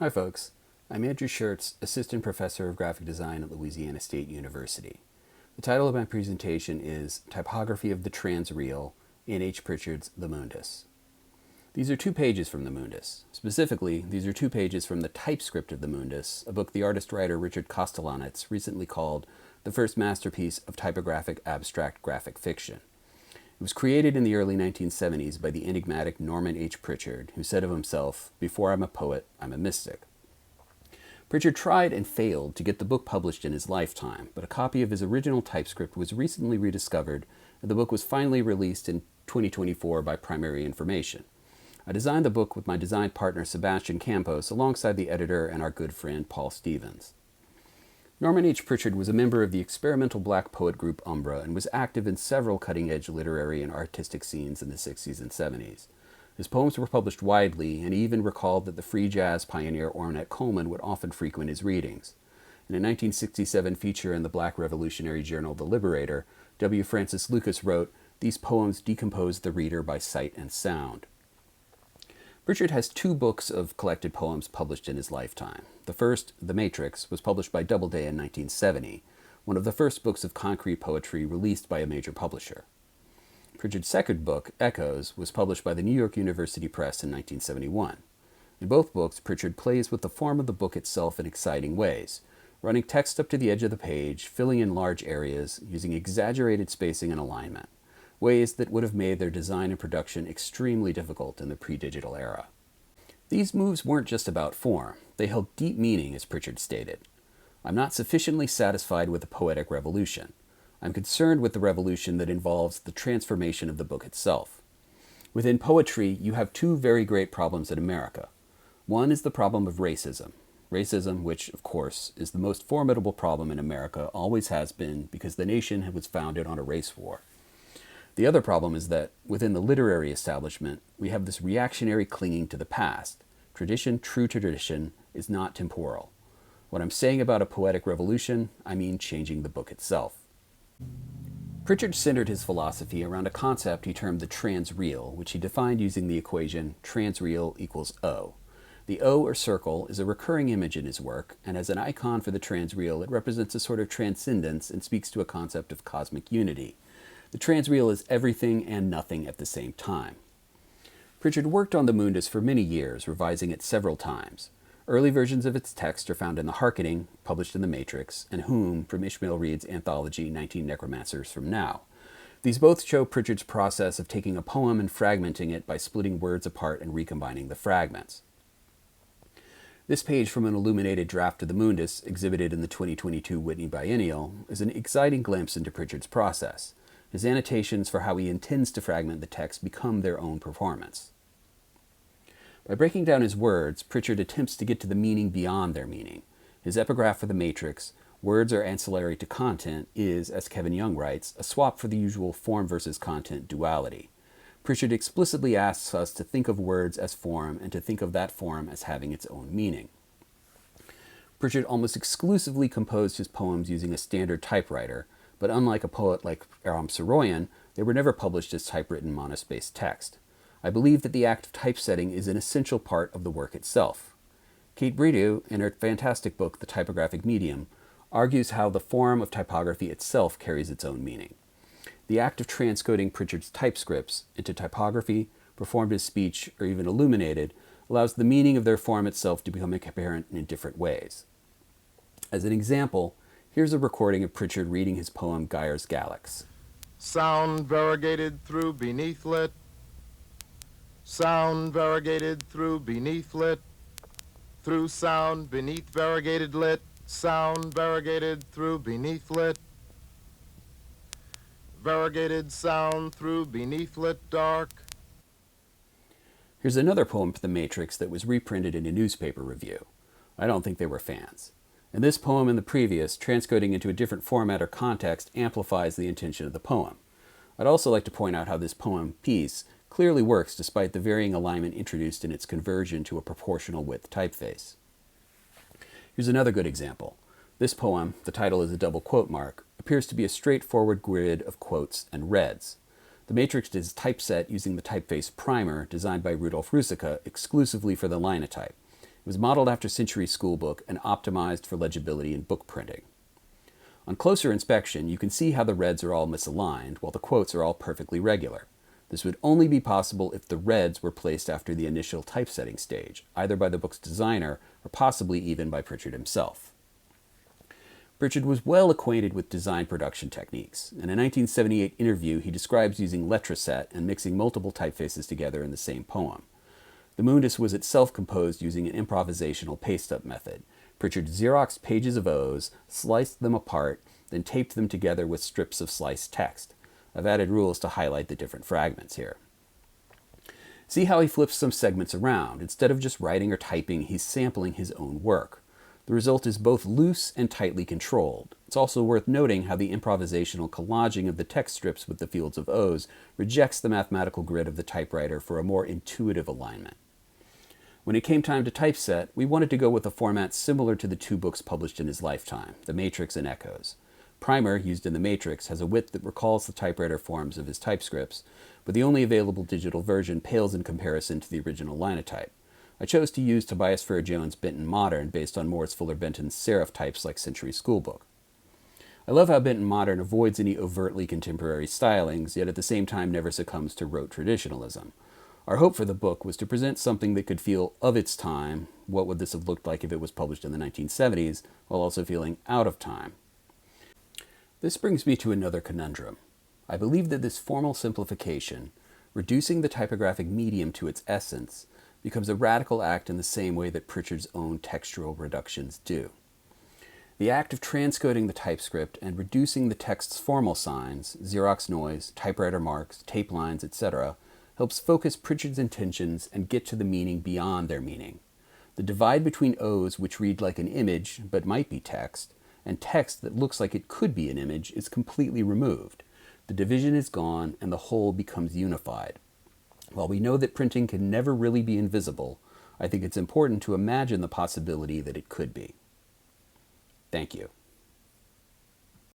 Hi folks, I'm Andrew Shurtz, Assistant Professor of Graphic Design at Louisiana State University. The title of my presentation is Typography of the Transreal in H. Pritchard's The Mundus. These are 2 pages from the Mundus. Specifically, these are 2 pages from the typescript of the Mundus, a book the artist-writer Richard Kostelanetz recently called the first masterpiece of typographic abstract graphic fiction. It was created in the early 1970s by the enigmatic Norman H. Pritchard, who said of himself, "Before I'm a poet, I'm a mystic." Pritchard tried and failed to get the book published in his lifetime, but a copy of his original typescript was recently rediscovered, and the book was finally released in 2024 by Primary Information. I designed the book with my design partner Sebastian Campos alongside the editor and our good friend Paul Stevens. Norman H. Pritchard was a member of the experimental black poet group Umbra and was active in several cutting-edge literary and artistic scenes in the 60s and 70s. His poems were published widely, and he even recalled that the free jazz pioneer Ornette Coleman would often frequent his readings. In a 1967 feature in the black revolutionary journal The Liberator, W. Francis Lucas wrote, "These poems decompose the reader by sight and sound." Pritchard has 2 books of collected poems published in his lifetime. The first, The Matrix, was published by Doubleday in 1970, one of the first books of concrete poetry released by a major publisher. Pritchard's second book, Echoes, was published by the New York University Press in 1971. In both books, Pritchard plays with the form of the book itself in exciting ways, running text up to the edge of the page, filling in large areas, using exaggerated spacing and alignment, ways that would have made their design and production extremely difficult in the pre-digital era. These moves weren't just about form. They held deep meaning, as Pritchard stated. "I'm not sufficiently satisfied with the poetic revolution. I'm concerned with the revolution that involves the transformation of the book itself. Within poetry, you have 2 very great problems in America. One is the problem of racism. Racism, which, of course, is the most formidable problem in America, always has been because the nation was founded on a race war. The other problem is that, within the literary establishment, we have this reactionary clinging to the past. Tradition, true tradition, is not temporal. When I'm saying about a poetic revolution, I mean changing the book itself." Pritchard centered his philosophy around a concept he termed the transreal, which he defined using the equation transreal equals O. The O, or circle, is a recurring image in his work, and as an icon for the transreal, it represents a sort of transcendence and speaks to a concept of cosmic unity. The transreal is everything and nothing at the same time. Pritchard worked on the Mundus for many years, revising it several times. Early versions of its text are found in The Harkening, published in The Matrix, and Whom, from Ishmael Reed's anthology 19 Necromancers from Now. These both show Pritchard's process of taking a poem and fragmenting it by splitting words apart and recombining the fragments. This page from an illuminated draft of the Mundus, exhibited in the 2022 Whitney Biennial, is an exciting glimpse into Pritchard's process. His annotations for how he intends to fragment the text become their own performance. By breaking down his words, Pritchard attempts to get to the meaning beyond their meaning. His epigraph for The Matrix, "Words are ancillary to content," is, as Kevin Young writes, a swap for the usual form versus content duality. Pritchard explicitly asks us to think of words as form and to think of that form as having its own meaning. Pritchard almost exclusively composed his poems using a standard typewriter, but unlike a poet like Aram Saroyan, they were never published as typewritten monospaced text. I believe that the act of typesetting is an essential part of the work itself. Kate Brideau, in her fantastic book, The Typographic Medium, argues how the form of typography itself carries its own meaning. The act of transcoding Pritchard's typescripts into typography, performed as speech, or even illuminated, allows the meaning of their form itself to become apparent in different ways. As an example, here's a recording of Pritchard reading his poem Geyer's Galax. "Sound variegated through beneath lit. Sound variegated through beneath lit. Through sound beneath variegated lit. Sound variegated through beneath lit. Variegated sound through beneath lit dark." Here's another poem for The Matrix that was reprinted in a newspaper review. I don't think they were fans. In this poem and the previous, transcoding into a different format or context amplifies the intention of the poem. I'd also like to point out how this poem piece clearly works despite the varying alignment introduced in its conversion to a proportional width typeface. Here's another good example. This poem, the title is a double quote mark, appears to be a straightforward grid of quotes and reds. The Matrix is typeset using the typeface Primer, designed by Rudolf Rusica exclusively for the Linotype. was modeled after Century Schoolbook and optimized for legibility in book printing. On closer inspection, you can see how the reds are all misaligned, while the quotes are all perfectly regular. This would only be possible if the reds were placed after the initial typesetting stage, either by the book's designer or possibly even by Pritchard himself. Pritchard was well acquainted with design production techniques. In a 1978 interview, he describes using letraset and mixing multiple typefaces together in the same poem. The Mundus was itself composed using an improvisational paste-up method. Pritchard Xeroxed pages of O's, sliced them apart, then taped them together with strips of sliced text. I've added rules to highlight the different fragments here. See how he flips some segments around. Instead of just writing or typing, he's sampling his own work. The result is both loose and tightly controlled. It's also worth noting how the improvisational collaging of the text strips with the fields of O's rejects the mathematical grid of the typewriter for a more intuitive alignment. When it came time to typeset, we wanted to go with a format similar to the two books published in his lifetime, The Matrix and Echoes. Primer, used in The Matrix, has a width that recalls the typewriter forms of his typescripts, but the only available digital version pales in comparison to the original Linotype. I chose to use Tobias Farrar-Jones' Benton Modern based on Morris Fuller-Benton's serif types like Century Schoolbook. I love how Benton Modern avoids any overtly contemporary stylings, yet at the same time never succumbs to rote traditionalism. Our hope for the book was to present something that could feel of its time, what would this have looked like if it was published in the 1970s, while also feeling out of time. This brings me to another conundrum. I believe that this formal simplification, reducing the typographic medium to its essence, becomes a radical act in the same way that Pritchard's own textual reductions do. The act of transcoding the typescript and reducing the text's formal signs, Xerox noise, typewriter marks, tape lines, etc., helps focus Pritchard's intentions and get to the meaning beyond their meaning. The divide between O's, which read like an image but might be text, and text that looks like it could be an image is completely removed. The division is gone and the whole becomes unified. While we know that printing can never really be invisible, I think it's important to imagine the possibility that it could be. Thank you.